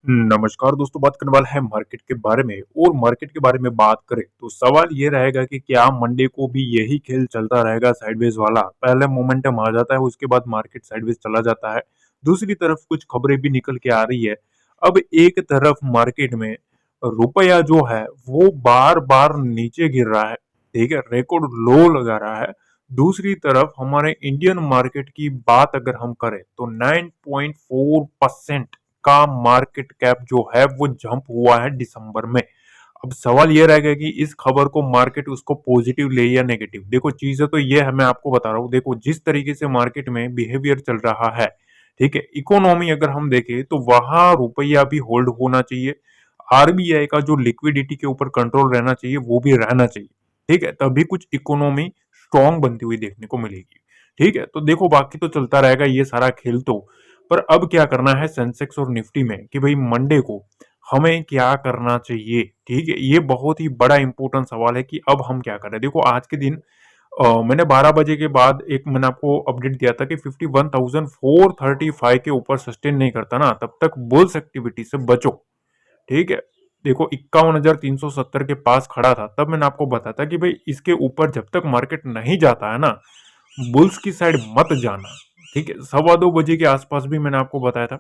नमस्कार दोस्तों, बात करने वाला है मार्केट के बारे में। और मार्केट के बारे में बात करें तो सवाल ये रहेगा कि क्या मंडे को भी यही खेल चलता रहेगा साइडवेज वाला। पहले मोमेंटम आ जाता है, उसके बाद मार्केट साइडवेज चला जाता है। दूसरी तरफ कुछ खबरें भी निकल के आ रही है। अब एक तरफ मार्केट में रुपया जो है वो बार बार नीचे गिर रहा है, ठीक है, रिकॉर्ड लो लगा रहा है। दूसरी तरफ हमारे इंडियन मार्केट की बात अगर हम करें तो 9.4% का मार्केट कैप जो है वो जंप हुआ है दिसंबर में। अब सवाल ये रहेगा कि इस खबर को मार्केट उसको पॉजिटिव ले या नेगेटिव। देखो, चीजें तो ये है, मैं आपको बता रहा हूँ। देखो, जिस तरीके से मार्केट में बिहेवियर चल रहा है, ठीक है, इकोनॉमी अगर हम देखें तो वहां रुपया भी होल्ड होना चाहिए। आरबीआई का जो लिक्विडिटी के ऊपर कंट्रोल रहना चाहिए वो भी रहना चाहिए, ठीक है, तभी कुछ इकोनॉमी स्ट्रांग बनती हुई देखने को मिलेगी। ठीक है, तो देखो, बाकी तो चलता रहेगा ये सारा खेल तो। पर अब क्या करना है सेंसेक्स और निफ्टी में कि भाई मंडे को हमें क्या करना चाहिए। ठीक है, ये बहुत ही बड़ा इंपॉर्टेंट सवाल है कि अब हम क्या कर रहे हैं। देखो, आज के दिन मैंने 12 बजे के बाद एक मैंने आपको अपडेट दिया था कि 51,435 के ऊपर सस्टेन नहीं करता ना, तब तक बुल्स एक्टिविटी से बचो। ठीक है, देखो 51,370 के पास खड़ा था, तब मैंने आपको बताया था कि भाई इसके ऊपर जब तक मार्केट नहीं जाता है ना, बुल्स की साइड मत जाना। ठीक है, 2:15 बजे के आसपास भी मैंने आपको बताया था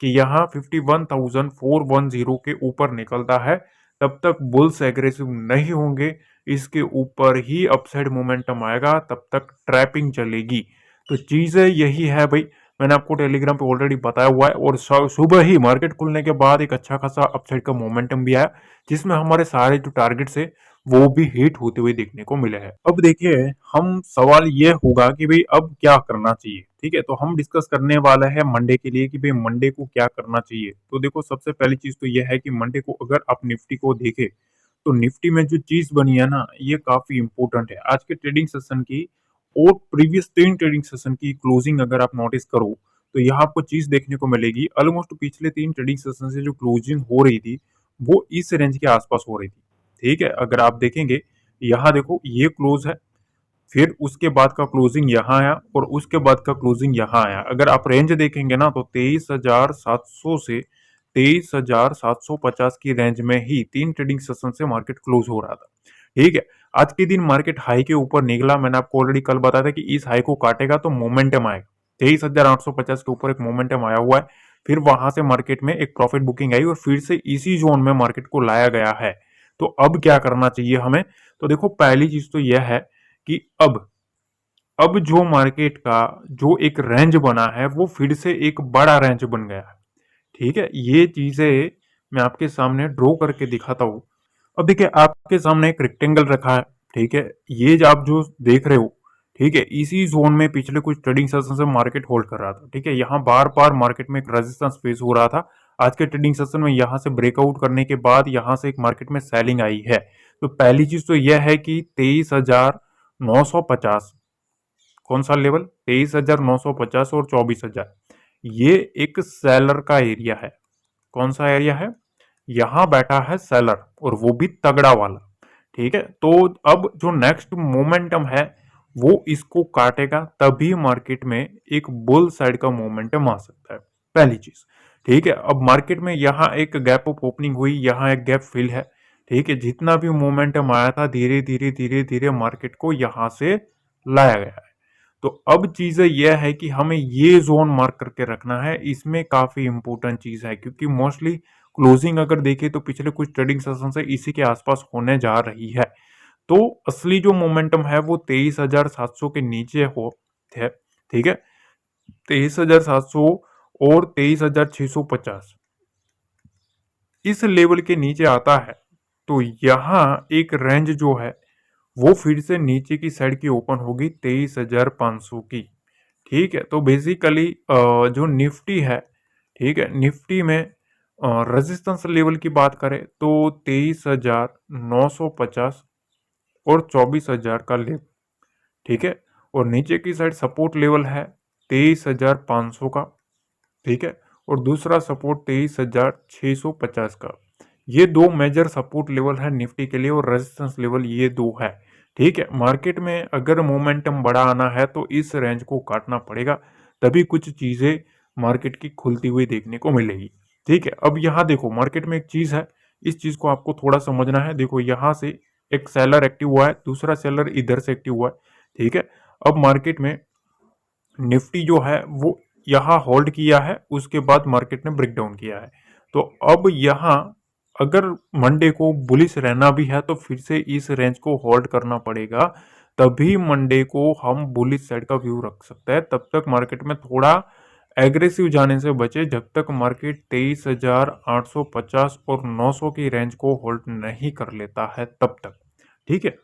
कि यहाँ 51,410 के ऊपर निकलता है, तब तक बुल्स एग्रेसिव नहीं होंगे। इसके ऊपर ही अपसाइड मोमेंटम आएगा, तब तक ट्रैपिंग चलेगी। तो चीजें यही है भाई, मैंने आपको टेलीग्राम पे ऑलरेडी बताया हुआ है। और सुबह ही मार्केट खुलने के बाद एक अच्छा खासा अपसाइड का मोमेंटम भी आया, जिसमें हमारे सारे जो टारगेट्स है वो भी हिट होते हुए देखने को मिले हैं। अब देखिए, हम सवाल ये होगा कि भाई अब क्या करना चाहिए। ठीक है, तो हम डिस्कस करने वाला है मंडे के लिए कि भाई मंडे को क्या करना चाहिए। तो देखो, सबसे पहली चीज तो यह है कि मंडे को अगर आप निफ्टी को देखें तो निफ्टी में जो चीज बनी है ना, ये काफी इंपॉर्टेंट है। आज के ट्रेडिंग सेशन की और प्रीवियस 3 ट्रेडिंग सेशन की क्लोजिंग अगर आप नोटिस करो तो यहाँ आपको चीज देखने को मिलेगी। ऑलमोस्ट पिछले 3 ट्रेडिंग सेशन से जो क्लोजिंग हो रही थी वो इस रेंज के आसपास हो रही थी। ठीक है, अगर आप देखेंगे, यहाँ देखो ये क्लोज है, फिर उसके बाद का क्लोजिंग यहाँ आया और उसके बाद का क्लोजिंग यहाँ आया। अगर आप रेंज देखेंगे ना तो 23,700 से 23,750 की रेंज में ही 3 ट्रेडिंग सेशन से मार्केट क्लोज हो रहा था। ठीक है, आज के दिन मार्केट हाई के ऊपर निकला। मैंने आपको ऑलरेडी कल बताया था कि इस हाई को काटेगा तो मोमेंटम आएगा। 23,850 के ऊपर एक मोमेंटम आया हुआ है। फिर वहां से मार्केट में एक प्रॉफिट बुकिंग आई और फिर से इसी जोन में मार्केट को लाया गया है। तो अब क्या करना चाहिए हमें। तो देखो, पहली चीज तो यह है कि अब जो मार्केट का जो एक रेंज बना है वो फिर से एक बड़ा रेंज बन गया है। ठीक है, ये चीजें मैं आपके सामने ड्रॉ करके दिखाता हूँ। अब देखिए, आपके सामने एक रेक्टेंगल रखा है। ठीक है, ये जो आप जो देख रहे हो, ठीक है, इसी जोन में पिछले कुछ ट्रेडिंग सेशन से मार्केट होल्ड कर रहा था। ठीक है, यहाँ बार बार मार्केट में एक रेजिस्टेंस फेस हो रहा था। आज के ट्रेडिंग सेशन में यहाँ से ब्रेकआउट करने के बाद यहाँ से एक मार्केट में सेलिंग आई है। तो पहली चीज तो यह है कि 23,950 कौन सा लेवल, 23,950 और 24,000, ये एक सेलर का एरिया है। कौन सा एरिया है, यहां बैठा है सेलर और वो भी तगड़ा वाला। ठीक है, तो अब जो नेक्स्ट मोमेंटम है वो इसको काटेगा, तभी मार्केट में एक बुल साइड का मोमेंटम आ सकता है। पहली चीज, ठीक है। अब मार्केट में यहाँ एक गैप ऑफ ओपनिंग हुई, यहाँ एक गैप फिल है। ठीक है, जितना भी मोमेंटम आया था धीरे धीरे धीरे धीरे मार्केट को यहां से लाया गया है। तो अब चीजें यह है कि हमें ये जोन मार्क करके रखना है। इसमें काफी इंपॉर्टेंट चीज है क्योंकि मोस्टली क्लोजिंग अगर देखें तो पिछले कुछ ट्रेडिंग सेशन से इसी के आसपास होने जा रही है। तो असली जो मोमेंटम है वो 23,700 के नीचे हो है। ठीक है, 23,700 और 23,650 इस लेवल के नीचे आता है तो यहाँ एक रेंज जो है वो फिर से नीचे की साइड की ओपन होगी 23,500 की। ठीक है, तो बेसिकली जो निफ्टी है, ठीक है, निफ्टी में रेजिस्टेंस लेवल की बात करें तो 23,950 और 24,000 का लेवल। ठीक है, और नीचे की साइड सपोर्ट लेवल है 23,500 का। ठीक है, और दूसरा सपोर्ट 23,650 का। ये दो मेजर सपोर्ट लेवल है निफ्टी के लिए और रेजिस्टेंस लेवल ये दो है। ठीक है, मार्केट में अगर मोमेंटम बड़ा आना है तो इस रेंज को काटना पड़ेगा, तभी कुछ चीजें मार्केट की खुलती हुई देखने को मिलेगी। ठीक है, अब यहाँ देखो मार्केट में एक चीज है, इस चीज को आपको थोड़ा समझना है। देखो यहाँ से एक सेलर एक्टिव हुआ है, दूसरा सेलर इधर से एक्टिव हुआ है। ठीक है, अब मार्केट में निफ्टी जो है वो यहाँ होल्ड किया है, उसके बाद मार्केट ने ब्रेक डाउन किया है। तो अब यहाँ अगर मंडे को बुलिश रहना भी है तो फिर से इस रेंज को होल्ड करना पड़ेगा, तभी मंडे को हम बुलिश साइड का व्यू रख सकते हैं। तब तक मार्केट में थोड़ा एग्रेसिव जाने से बचे, जब तक मार्केट 23,850 और 900 की रेंज को होल्ड नहीं कर लेता है तब तक। ठीक है,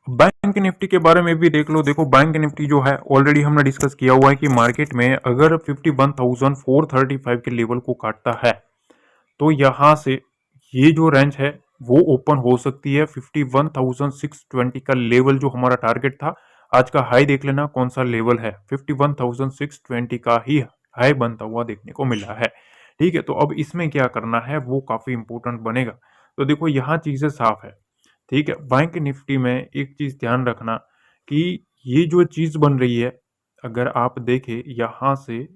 बैंक निफ्टी के बारे में भी देख लो। देखो बैंक निफ्टी जो है ऑलरेडी हमने डिस्कस किया हुआ है कि मार्केट में अगर 51,435 के लेवल को काटता है तो यहां से ये जो रेंज है वो ओपन हो सकती है। 51,620 का लेवल जो हमारा टारगेट था, आज का हाई देख लेना कौन सा लेवल है, 51,620 का ही हाई बनता हुआ देखने को मिला है। ठीक है, तो अब इसमें क्या करना है वो काफी इंपॉर्टेंट बनेगा। तो देखो यहाँ चीजें साफ है। ठीक है, बैंक निफ्टी में एक चीज ध्यान रखना कि ये जो चीज बन रही है, अगर आप देखें यहां से,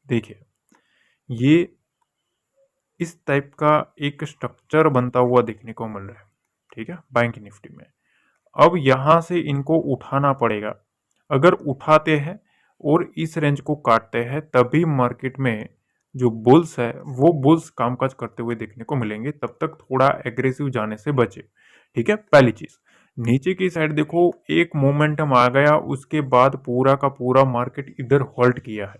देखिए ये इस टाइप का एक स्ट्रक्चर बनता हुआ देखने को मिल रहा है। ठीक है, बैंक निफ्टी में अब यहां से इनको उठाना पड़ेगा। अगर उठाते हैं और इस रेंज को काटते हैं तभी मार्केट में जो बुल्स है वो बुल्स कामकाज करते हुए देखने को मिलेंगे। तब तक थोड़ा एग्रेसिव जाने से बचे। ठीक है, पहली चीज। नीचे की साइड देखो एक मोमेंटम आ गया, उसके बाद पूरा का पूरा मार्केट इधर होल्ड किया है।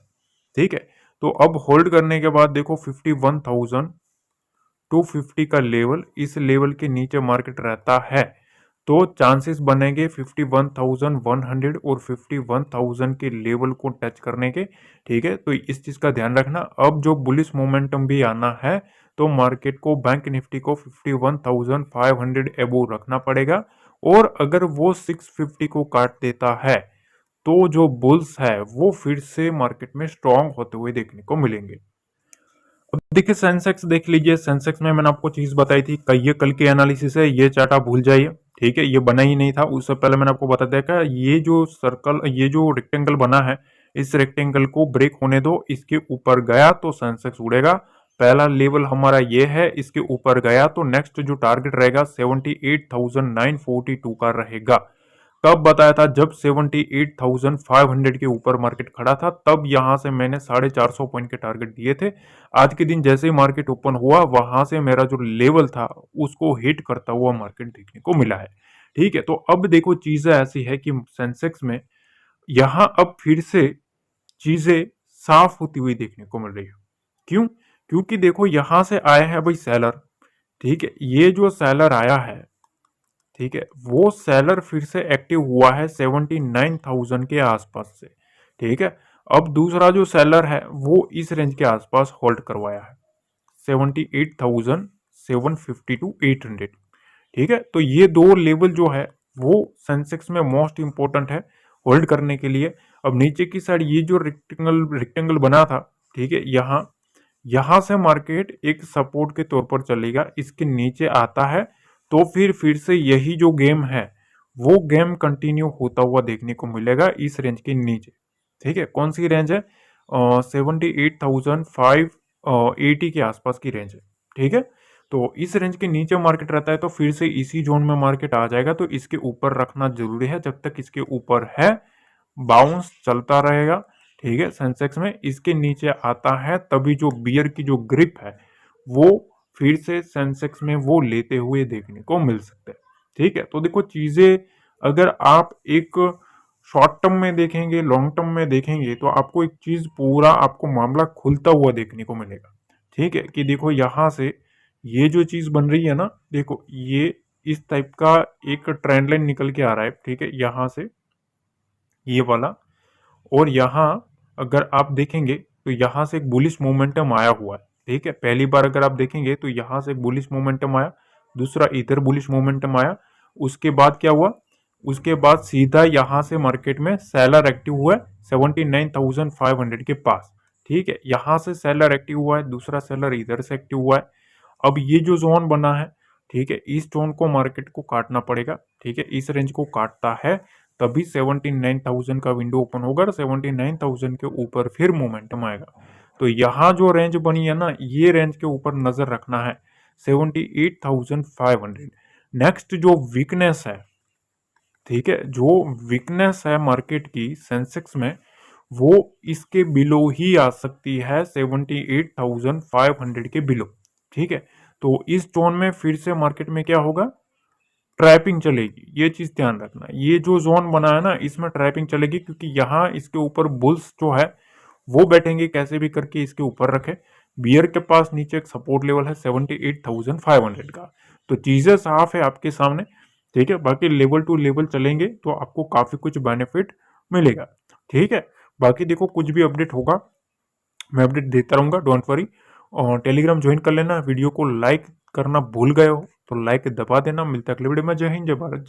ठीक है, तो अब होल्ड करने के बाद देखो 51,250 का लेवल, इस लेवल के नीचे मार्केट रहता है तो चांसेस बनेंगे 51,100 और 51,000 के लेवल को टच करने के। ठीक है, तो इस चीज का ध्यान रखना। अब जो बुलिश मोमेंटम भी आना है तो मार्केट को बैंक निफ्टी को 51,500 एबोव रखना पड़ेगा। और अगर वो 650 को काट देता है तो जो बुल्स है वो फिर से मार्केट में स्ट्रांग होते हुए देखने को मिलेंगे। अब देखिए सेंसेक्स देख लीजिए। सेंसेक्स में मैंने आपको चीज बताई थी, ये कल के एनालिसिस है, ये चार्ट आप भूल जाइए। ठीक है, ये बना ही नहीं था। उससे पहले मैंने आपको बता दिया कि ये जो सर्कल, ये जो रेक्टेंगल बना है, इस रेक्टेंगल को ब्रेक होने दो। इसके ऊपर गया तो सेंसेक्स उड़ेगा। पहला लेवल हमारा ये है, इसके ऊपर गया तो नेक्स्ट जो टारगेट रहेगा 78,942 का रहेगा। कब बताया था? जब 78,500 के ऊपर मार्केट खड़ा था, तब यहां से मैंने 450 पॉइंट के टारगेट दिए थे। आज के दिन जैसे ही मार्केट ओपन हुआ, वहां से मेरा जो लेवल था उसको हिट करता हुआ मार्केट देखने को मिला है। ठीक है, तो अब देखो चीजें ऐसी है कि सेंसेक्स में यहां अब फिर से चीजें साफ होती हुई देखने को मिल रही है। क्यों? क्योंकि देखो यहां से आए हैं भाई सेलर। ठीक है, ये जो सेलर आया है, ठीक है, वो सेलर फिर से एक्टिव हुआ है 79,000 के आसपास से। ठीक है, अब दूसरा जो सेलर है वो इस रेंज के आसपास होल्ड करवाया है 78,750 टू 800। ठीक है, तो ये दो लेवल जो है वो सेंसेक्स में मोस्ट इंपॉर्टेंट है होल्ड करने के लिए। अब नीचे की साइड ये जो रेक्टेंगल रेक्टेंगल बना था, ठीक है, यहाँ यहां से मार्केट एक सपोर्ट के तौर पर चलेगा, इसके नीचे आता है तो फिर से यही जो गेम है वो गेम कंटिन्यू होता हुआ देखने को मिलेगा इस रेंज के नीचे। ठीक है, कौन सी रेंज है? 78,580 के आसपास की रेंज है। ठीक है, तो इस रेंज के नीचे मार्केट रहता है तो फिर से इसी जोन में मार्केट आ जाएगा, तो इसके ऊपर रखना जरूरी है। जब तक इसके ऊपर है बाउंस चलता रहेगा। ठीक है, सेंसेक्स में इसके नीचे आता है तभी जो बियर की जो ग्रिप है वो फिर से सेंसेक्स में वो लेते हुए देखने को मिल सकता है। ठीक है, तो देखो चीजें अगर आप एक शॉर्ट टर्म में देखेंगे, लॉन्ग टर्म में देखेंगे, तो आपको एक चीज पूरा आपको मामला खुलता हुआ देखने को मिलेगा। ठीक है, कि देखो यहां से ये जो चीज बन रही है ना, देखो ये इस टाइप का एक ट्रेंड लाइन निकल के आ रहा है। ठीक है, यहां से ये वाला, और यहाँ अगर आप देखेंगे तो यहाँ से एक बुलिश मोमेंटम आया हुआ है। ठीक है, पहली बार अगर आप देखेंगे तो यहाँ से बुलिश मोमेंटम आया, दूसरा इधर बुलिश मोमेंटम आया। उसके बाद क्या हुआ? उसके बाद सीधा यहाँ से मार्केट में सेलर एक्टिव हुआ है 79,500 के पास। ठीक है, यहाँ से सेलर एक्टिव हुआ है, दूसरा सेलर इधर से एक्टिव हुआ है। अब ये जो जोन बना है, ठीक है, इस जोन को मार्केट को काटना पड़ेगा। ठीक है, इस रेंज को काटता है तभी 79,000 का विंडो ओपन होगा और 79,000 के ऊपर फिर मोमेंटम आएगा। तो यहाँ जो रेंज बनी है ना, ये रेंज के ऊपर नजर रखना है, 78,500। नेक्स्ट जो वीकनेस है, ठीक है, जो वीकनेस है मार्केट की सेंसेक्स में, वो इसके बिलो ही आ सकती है, 78,500 के बिलो। ठीक है, तो इस जोन में फिर से मार्केट में क्या होगा, ट्रैपिंग चलेगी। ये चीज ध्यान रखना, ये जो जोन बना है ना, इसमें ट्रैपिंग चलेगी, क्योंकि यहाँ इसके ऊपर बुल्स जो है वो बैठेंगे कैसे भी करके इसके ऊपर रखे। बियर के पास नीचे एक सपोर्ट लेवल है 78,500 का। तो चीजें साफ है आपके सामने। ठीक है, बाकी लेवल टू लेवल चलेंगे तो आपको काफी कुछ बेनिफिट मिलेगा। ठीक है, बाकी देखो कुछ भी अपडेट होगा मैं अपडेट देता रहूंगा, डोंट वरी। और टेलीग्राम ज्वाइन कर लेना। वीडियो को लाइक करना भूल गए हो तो लाइक दबा देना। मिलता है अगले वीडियो में। जय हिंद, जय भारत, जय